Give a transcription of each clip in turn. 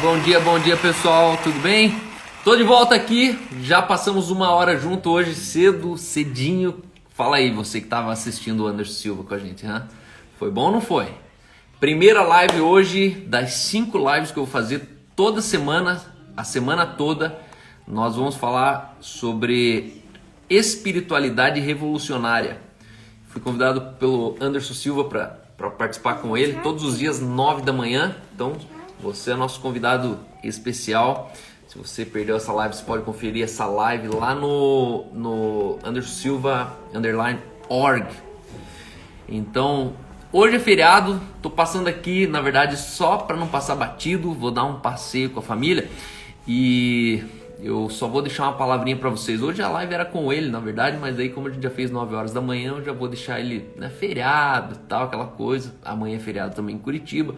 Bom dia pessoal, tudo bem? Tô de volta aqui, já passamos 1 hora junto hoje, cedinho. Fala aí, você que tava assistindo o Anderson Silva com a gente, hein? Foi bom ou não foi? Primeira live hoje, das 5 lives que eu vou fazer toda semana, a semana toda, nós vamos falar sobre espiritualidade revolucionária. Fui convidado pelo Anderson Silva para participar com ele todos os dias, 9 da manhã, então você é nosso convidado especial. Se você perdeu essa live, você pode conferir essa live lá no Anderson Silva _org. Então, hoje é feriado, tô passando aqui, na verdade, só para não passar batido, vou dar um passeio com a família e eu só vou deixar uma palavrinha para vocês. Hoje a live era com ele, na verdade, mas aí como a gente já fez 9 horas da manhã, eu já vou deixar ele, né, feriado e tal, aquela coisa. Amanhã é feriado também em Curitiba,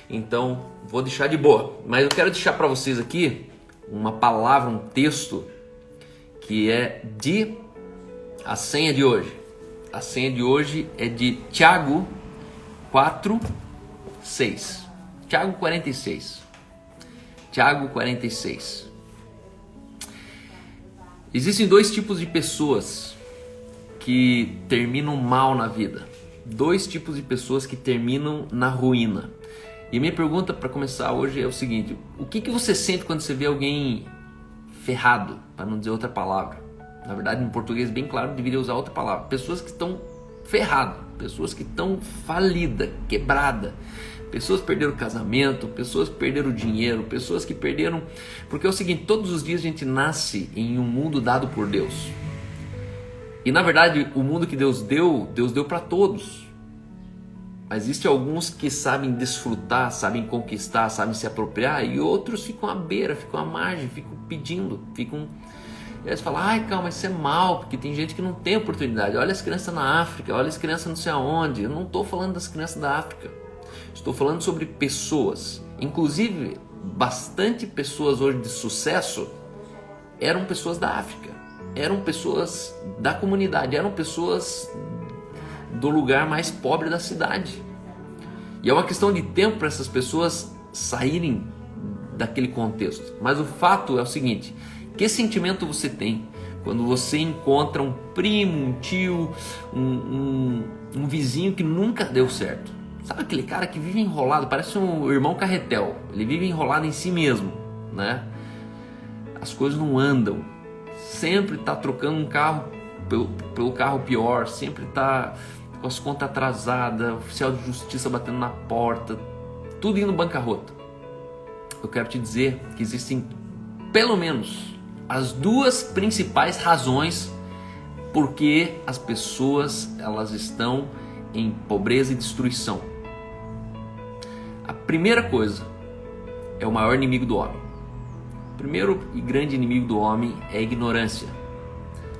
então vou deixar de boa. Mas eu quero deixar para vocês aqui uma palavra, um texto que é a senha de hoje. A senha de hoje é de Tiago 4:6. Tiago 46. Tiago 46. Existem 2 tipos de pessoas que terminam mal na vida. 2 tipos de pessoas que terminam na ruína. E minha pergunta para começar hoje é o seguinte: o que você sente quando você vê alguém ferrado, para não dizer outra palavra? Na verdade, em português bem claro, deveria usar outra palavra. Pessoas que estão ferradas, pessoas que estão falidas, quebradas. Pessoas que perderam o casamento, pessoas que perderam o dinheiro, pessoas que perderam... Porque é o seguinte, todos os dias a gente nasce em um mundo dado por Deus. E na verdade, o mundo que Deus deu para todos. Mas existem alguns que sabem desfrutar, sabem conquistar, sabem se apropriar, e outros ficam à beira, ficam à margem, ficam pedindo, ficam... E aí você fala, ai calma, isso é mal, porque tem gente que não tem oportunidade. Olha as crianças na África, olha as crianças não sei aonde. Eu não estou falando das crianças da África. Estou falando sobre pessoas, inclusive bastante pessoas hoje de sucesso eram pessoas da África, eram pessoas da comunidade, eram pessoas do lugar mais pobre da cidade. E é uma questão de tempo para essas pessoas saírem daquele contexto. Mas o fato é o seguinte: que sentimento você tem quando você encontra um primo, um tio, um vizinho que nunca deu certo? Sabe aquele cara que vive enrolado, parece um irmão carretel, ele vive enrolado em si mesmo, né? As coisas não andam, sempre está trocando um carro pelo carro pior, sempre está com as contas atrasadas, oficial de justiça batendo na porta, tudo indo bancarrota. Eu quero te dizer que existem pelo menos as 2 principais razões por que as pessoas elas estão em pobreza e destruição. A primeira coisa é o maior inimigo do homem. O primeiro e grande inimigo do homem é a ignorância.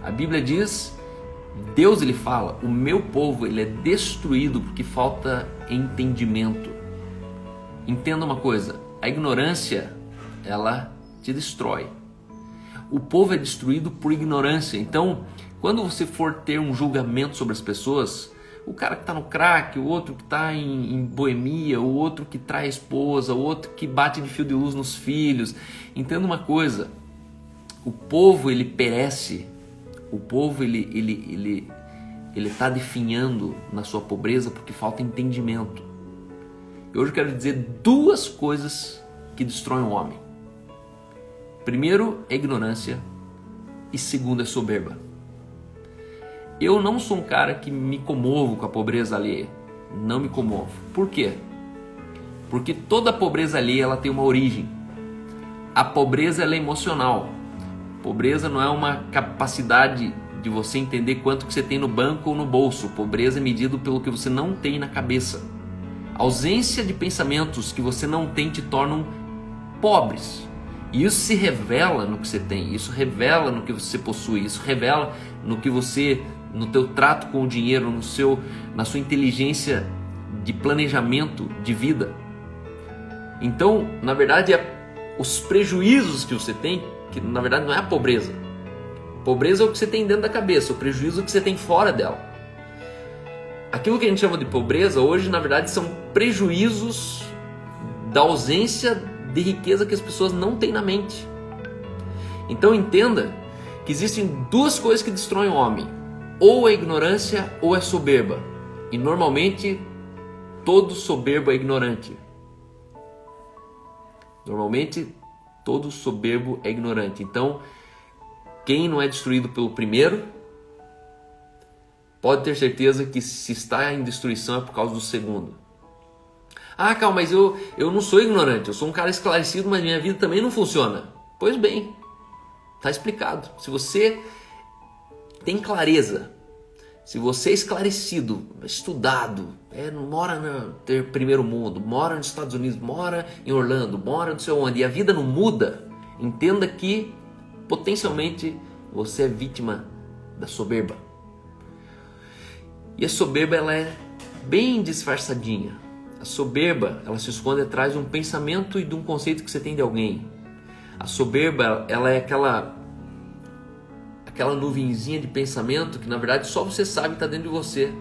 A Bíblia diz, Deus ele fala, o meu povo ele é destruído porque falta entendimento. Entenda uma coisa, a ignorância ela te destrói. O povo é destruído por ignorância. Então, quando você for ter um julgamento sobre as pessoas, o cara que está no crack, o outro que está em boemia, o outro que trai a esposa, o outro que bate de fio de luz nos filhos. Entenda uma coisa, o povo ele perece, o povo ele está definhando na sua pobreza porque falta entendimento. E hoje eu quero dizer 2 coisas que destroem o homem. Primeiro é ignorância e segundo é soberba. Eu não sou um cara que me comovo com a pobreza alheia. Não me comovo. Por quê? Porque toda pobreza alheia ela tem uma origem. A pobreza ela é emocional. Pobreza não é uma capacidade de você entender quanto que você tem no banco ou no bolso. Pobreza é medido pelo que você não tem na cabeça. A ausência de pensamentos que você não tem te tornam pobres. E isso se revela no que você tem. Isso revela no que você possui. Isso revela no que você... no teu trato com o dinheiro, na sua inteligência de planejamento de vida. Então, na verdade, os prejuízos que você tem, que na verdade não é a pobreza. Pobreza é o que você tem dentro da cabeça, o prejuízo é o que você tem fora dela. Aquilo que a gente chama de pobreza hoje, na verdade, são prejuízos da ausência de riqueza que as pessoas não têm na mente. Então entenda que existem duas coisas que destroem o homem: ou é ignorância ou é soberba. E normalmente todo soberbo é ignorante. Normalmente todo soberbo é ignorante. Então, quem não é destruído pelo primeiro, pode ter certeza que se está em destruição é por causa do segundo. Ah, calma, mas eu não sou ignorante, eu sou um cara esclarecido, mas minha vida também não funciona. Pois bem, está explicado. Se você tem clareza, se você é esclarecido, estudado, mora no primeiro mundo, mora nos Estados Unidos, mora em Orlando, mora não sei onde, e a vida não muda, entenda que potencialmente você é vítima da soberba. E a soberba, ela é bem disfarçadinha. A soberba, ela se esconde atrás de um pensamento e de um conceito que você tem de alguém. A soberba, ela é aquela nuvenzinha de pensamento que na verdade só você sabe que está dentro de você.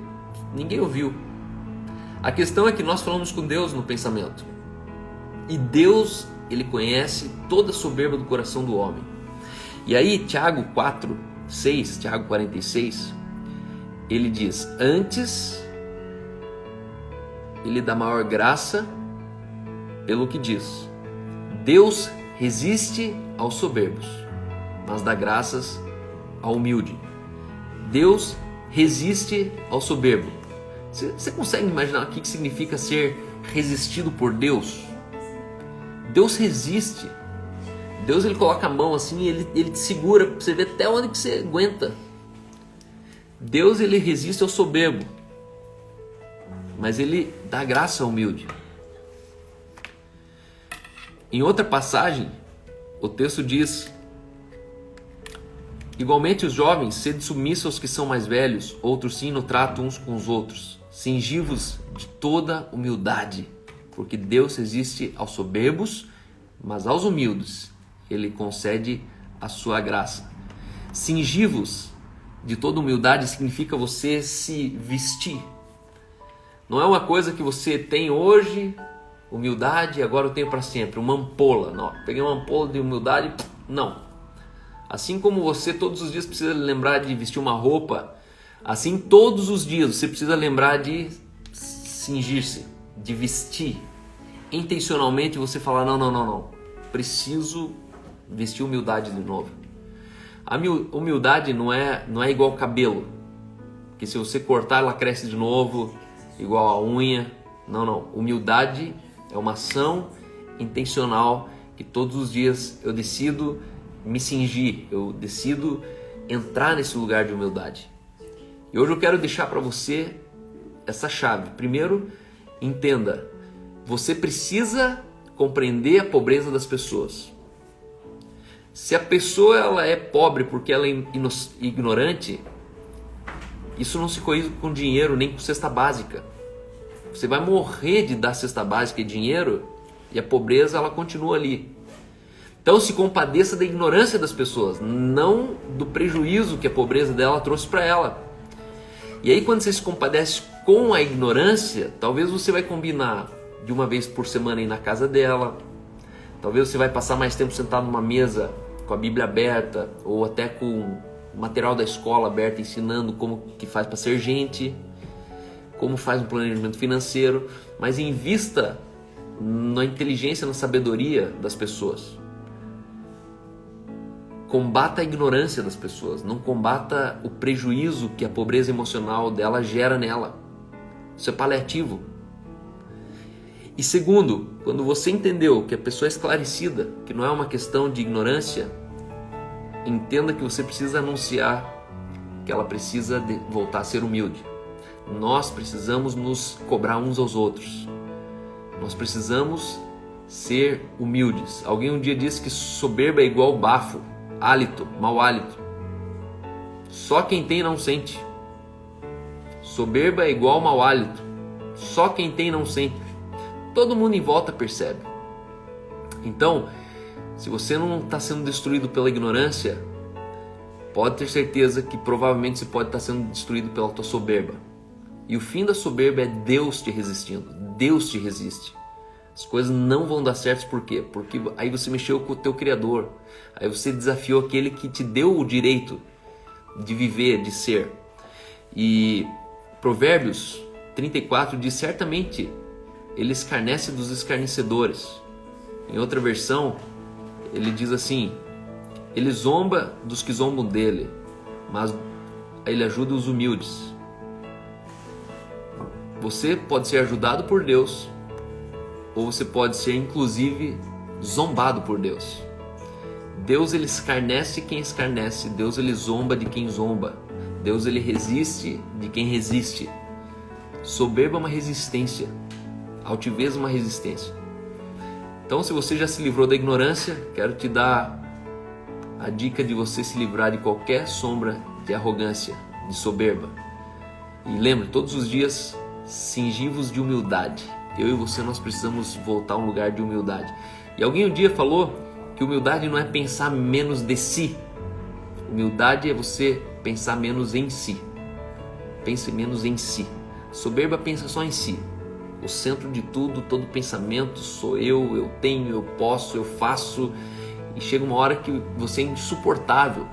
Ninguém ouviu. A questão é que nós falamos com Deus no pensamento. E Deus, Ele conhece toda a soberba do coração do homem. E aí, Tiago 4:6, Tiago 46, ele diz: antes Ele dá maior graça, pelo que diz: Deus resiste aos soberbos, mas dá graças ao humilde. Deus resiste ao soberbo. Você consegue imaginar o que significa ser resistido por Deus? Deus resiste. Deus, ele coloca a mão assim e ele te segura para você ver até onde que você aguenta. Deus, ele resiste ao soberbo, mas ele dá graça ao humilde. Em outra passagem, o texto diz: igualmente os jovens, sede submissos aos que são mais velhos, outros sim no trato uns com os outros, cingivos de toda humildade, porque Deus resiste aos soberbos, mas aos humildes Ele concede a sua graça. Cingivos de toda humildade significa você se vestir. Não é uma coisa que você tem hoje, humildade, e agora eu tenho para sempre, uma ampola. Não, peguei uma ampola de humildade, não. Assim como você todos os dias precisa lembrar de vestir uma roupa, assim todos os dias você precisa lembrar de cingir-se, de vestir. Intencionalmente você falar, não, preciso vestir humildade de novo. A humildade não é igual cabelo, que se você cortar ela cresce de novo, igual a unha. Não. Humildade é uma ação intencional que todos os dias eu decido me cingir, eu decido entrar nesse lugar de humildade. E hoje eu quero deixar para você essa chave. Primeiro, entenda, você precisa compreender a pobreza das pessoas. Se a pessoa ela é pobre porque ela é ignorante, isso não se corrige com dinheiro nem com cesta básica. Você vai morrer de dar cesta básica e dinheiro e a pobreza ela continua ali. Então se compadeça da ignorância das pessoas, não do prejuízo que a pobreza dela trouxe para ela. E aí quando você se compadece com a ignorância, talvez você vai combinar de uma vez por semana ir na casa dela, talvez você vai passar mais tempo sentado numa mesa com a Bíblia aberta ou até com o material da escola aberto ensinando como que faz para ser gente, como faz um planejamento financeiro, mas invista na inteligência, na sabedoria das pessoas. Combata a ignorância das pessoas, não combata o prejuízo que a pobreza emocional dela gera nela. Isso é paliativo. E segundo, quando você entendeu que a pessoa é esclarecida, que não é uma questão de ignorância, entenda que você precisa anunciar que ela precisa voltar a ser humilde. Nós precisamos nos cobrar uns aos outros. Nós precisamos ser humildes. Alguém um dia disse que soberba é igual bafo, hálito, mau hálito. Só quem tem não sente. Soberba é igual mau hálito. Só quem tem não sente. Todo mundo em volta percebe. Então, se você não está sendo destruído pela ignorância, pode ter certeza que provavelmente você pode estar sendo destruído pela tua soberba. E o fim da soberba é Deus te resistindo. Deus te resiste. As coisas não vão dar certo por quê? Porque aí você mexeu com o teu Criador. Aí você desafiou aquele que te deu o direito de viver, de ser. E Provérbios 34 diz: certamente ele escarnece dos escarnecedores. Em outra versão, ele diz assim: ele zomba dos que zombam dele, mas ele ajuda os humildes. Você pode ser ajudado por Deus, ou você pode ser inclusive zombado por Deus. Deus ele escarnece quem escarnece, Deus ele zomba de quem zomba, Deus ele resiste de quem resiste. Soberba é uma resistência, altivez é uma resistência. Então, se você já se livrou da ignorância, quero te dar a dica de você se livrar de qualquer sombra de arrogância, de soberba. E lembre, todos os dias, cingivos de humildade. Eu e você, nós precisamos voltar a um lugar de humildade. E alguém um dia falou que humildade não é pensar menos de si. Humildade é você pensar menos em si. Pense menos em si. Soberba pensa só em si. O centro de tudo, todo pensamento, sou eu tenho, eu posso, eu faço. E chega uma hora que você é insuportável.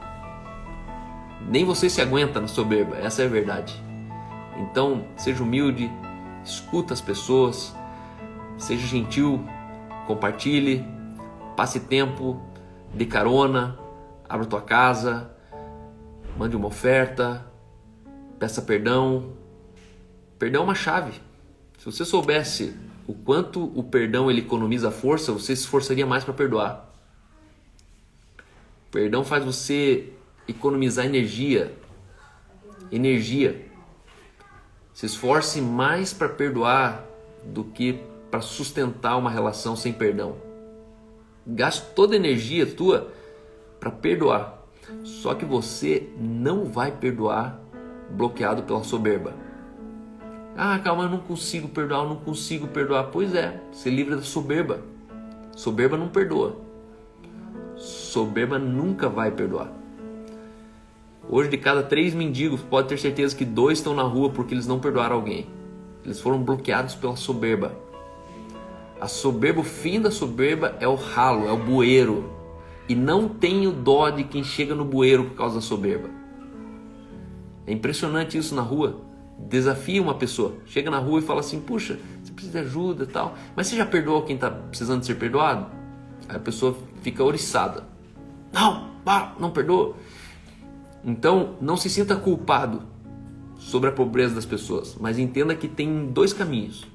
Nem você se aguenta na soberba, essa é a verdade. Então, seja humilde, escuta as pessoas, seja gentil, compartilhe, passe tempo, dê carona, abra tua casa, mande uma oferta, peça perdão. Perdão é uma chave. Se você soubesse o quanto o perdão ele economiza força, você se esforçaria mais para perdoar. Perdão faz você economizar energia. Se esforce mais para perdoar do que para sustentar uma relação sem perdão. Gaste toda a energia tua para perdoar. Só que você não vai perdoar bloqueado pela soberba. Ah, calma, eu não consigo perdoar. Pois é, se livra da soberba. Soberba não perdoa. Soberba nunca vai perdoar. Hoje, de cada 3 mendigos, pode ter certeza que 2 estão na rua porque eles não perdoaram alguém. Eles foram bloqueados pela soberba. A soberba, o fim da soberba é o ralo, é o bueiro. E não tenho dó de quem chega no bueiro por causa da soberba. É impressionante isso na rua. Desafia uma pessoa, chega na rua e fala assim: puxa, você precisa de ajuda e tal, mas você já perdoou quem está precisando ser perdoado? Aí a pessoa fica ouriçada. Não perdoa. Então, não se sinta culpado sobre a pobreza das pessoas, mas entenda que tem 2 caminhos.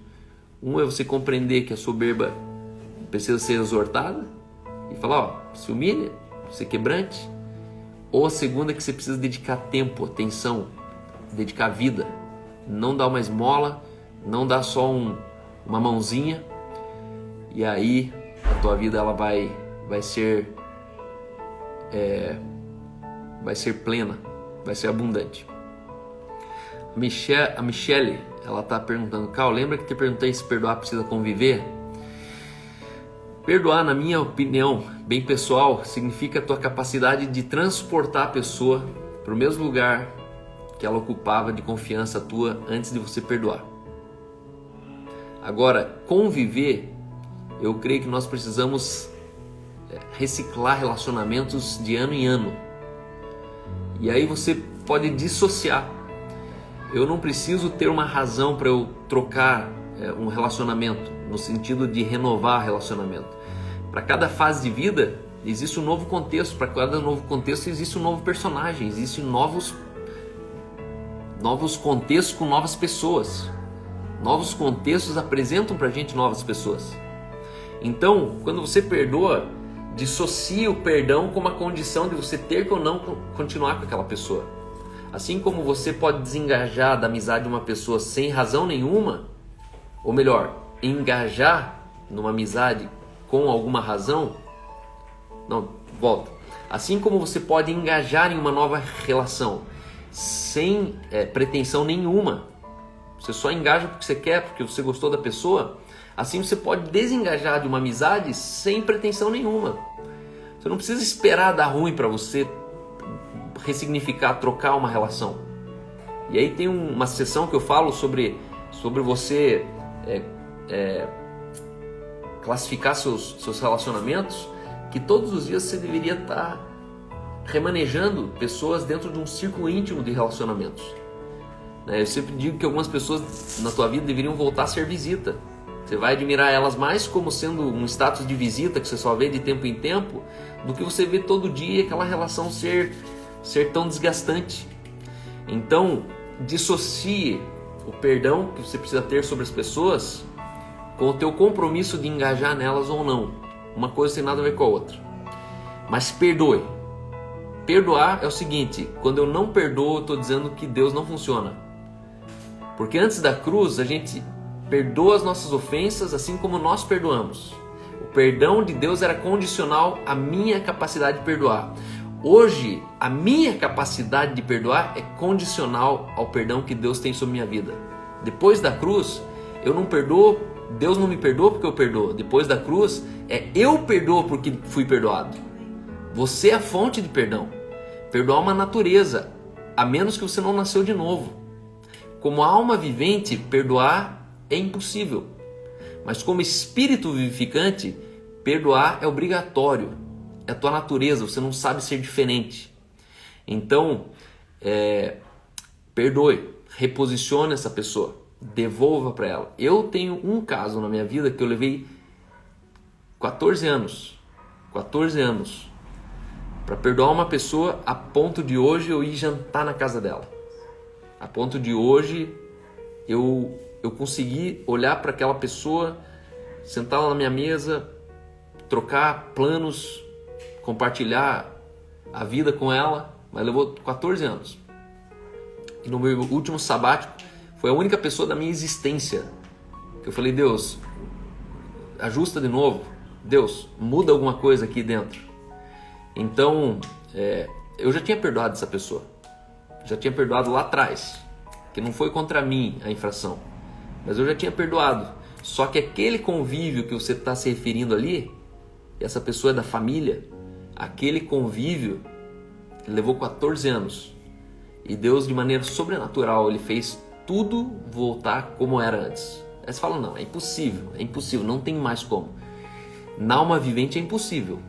Um é você compreender que a soberba precisa ser exortada e falar: se humilha, se quebrante. Ou a segunda é que você precisa dedicar tempo, atenção, dedicar vida. Não dar uma esmola, não dar só uma mãozinha, e aí a tua vida ela vai ser plena, vai ser abundante. A Michele, ela está perguntando: Cal, lembra que te perguntei se perdoar precisa conviver? Perdoar, na minha opinião, bem pessoal, significa a tua capacidade de transportar a pessoa para o mesmo lugar que ela ocupava de confiança tua antes de você perdoar. Agora, conviver, eu creio que nós precisamos reciclar relacionamentos de ano em ano. E aí você pode dissociar. Eu não preciso ter uma razão para eu trocar um relacionamento, no sentido de renovar relacionamento. Para cada fase de vida existe um novo contexto, para cada novo contexto existe um novo personagem, existem novos contextos com novas pessoas. Novos contextos apresentam para a gente novas pessoas. Então, quando você perdoa, dissocia o perdão com uma condição de você ter que ou não continuar com aquela pessoa. Assim como você pode desengajar da amizade de uma pessoa sem razão nenhuma, ou melhor, engajar numa amizade com alguma razão. Não, volta. Assim como você pode engajar em uma nova relação sem pretensão nenhuma, você só engaja porque você quer, porque você gostou da pessoa, assim você pode desengajar de uma amizade sem pretensão nenhuma. Você não precisa esperar dar ruim para você ressignificar, trocar uma relação. E aí tem uma sessão que eu falo sobre você classificar seus relacionamentos, que todos os dias você deveria estar remanejando pessoas dentro de um círculo íntimo de relacionamentos. Eu sempre digo que algumas pessoas na tua vida deveriam voltar a ser visita. Você vai admirar elas mais como sendo um status de visita que você só vê de tempo em tempo, do que você vê todo dia aquela relação ser tão desgastante. Então, dissocie o perdão que você precisa ter sobre as pessoas com o teu compromisso de engajar nelas ou não. Uma coisa tem nada a ver com a outra. Mas perdoe. Perdoar é o seguinte: quando eu não perdoo, eu estou dizendo que Deus não funciona. Porque antes da cruz, a gente perdoa as nossas ofensas assim como nós perdoamos. O perdão de Deus era condicional à minha capacidade de perdoar. Hoje, a minha capacidade de perdoar é condicional ao perdão que Deus tem sobre minha vida. Depois da cruz, eu não perdoo, Deus não me perdoa porque eu perdoo. Depois da cruz, eu perdoo porque fui perdoado. Você é a fonte de perdão. Perdoar é uma natureza, a menos que você não nasceu de novo. Como alma vivente, perdoar é impossível. Mas como espírito vivificante, perdoar é obrigatório. É a tua natureza, você não sabe ser diferente. Então, perdoe, reposicione essa pessoa, devolva para ela. Eu tenho um caso na minha vida que eu levei 14 anos para perdoar uma pessoa, a ponto de hoje eu ir jantar na casa dela. A ponto de hoje eu consegui olhar para aquela pessoa, sentar lá na minha mesa, trocar planos, compartilhar a vida com ela, mas levou 14 anos. E no meu último sabático, foi a única pessoa da minha existência que eu falei: Deus, ajusta de novo. Deus, muda alguma coisa aqui dentro. Então, eu já tinha perdoado essa pessoa. Já tinha perdoado lá atrás, que não foi contra mim a infração, mas eu já tinha perdoado. Só que aquele convívio que você está se referindo ali, e essa pessoa é da família, aquele convívio levou 14 anos. E Deus, de maneira sobrenatural, Ele fez tudo voltar como era antes. Aí você fala: não, é impossível, não tem mais como. Na alma vivente é impossível.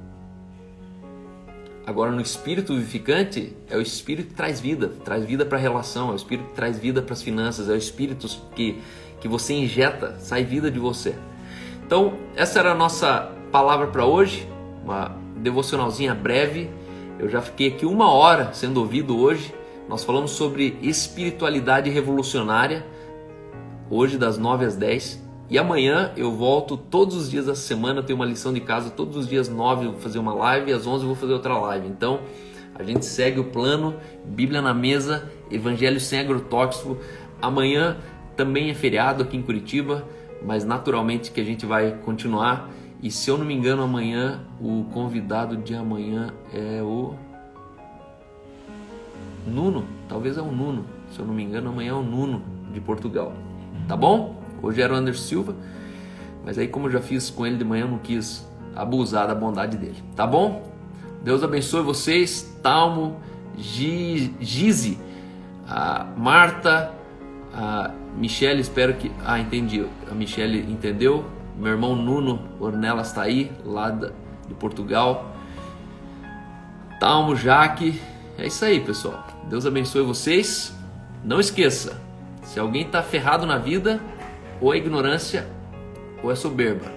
Agora, no espírito vivificante, é o espírito que traz vida para a relação, é o espírito que traz vida para as finanças, é o espírito que você injeta, sai vida de você. Então, essa era a nossa palavra para hoje, uma devocionalzinha breve. Eu já fiquei aqui 1 hora sendo ouvido hoje. Nós falamos sobre espiritualidade revolucionária, hoje das 9 às 10. E amanhã eu volto todos os dias da semana, eu tenho uma lição de casa, todos os dias 9 eu vou fazer uma live e às 11 eu vou fazer outra live. Então, a gente segue o plano, Bíblia na mesa, Evangelho sem agrotóxico. Amanhã também é feriado aqui em Curitiba, mas naturalmente que a gente vai continuar. E se eu não me engano, amanhã, o convidado de amanhã é o Nuno, talvez é o Nuno, se eu não me engano, amanhã é o Nuno de Portugal, tá bom? Hoje era o Anderson Silva, mas aí como eu já fiz com ele de manhã, eu não quis abusar da bondade dele, tá bom? Deus abençoe vocês, Talmo, Gize, a Marta, a Michele, espero que... entendi, a Michele entendeu, meu irmão Nuno Ornelas está aí, lá de Portugal, Talmo, Jaque, é isso aí, pessoal. Deus abençoe vocês. Não esqueça, se alguém está ferrado na vida, ou é ignorância ou é soberba.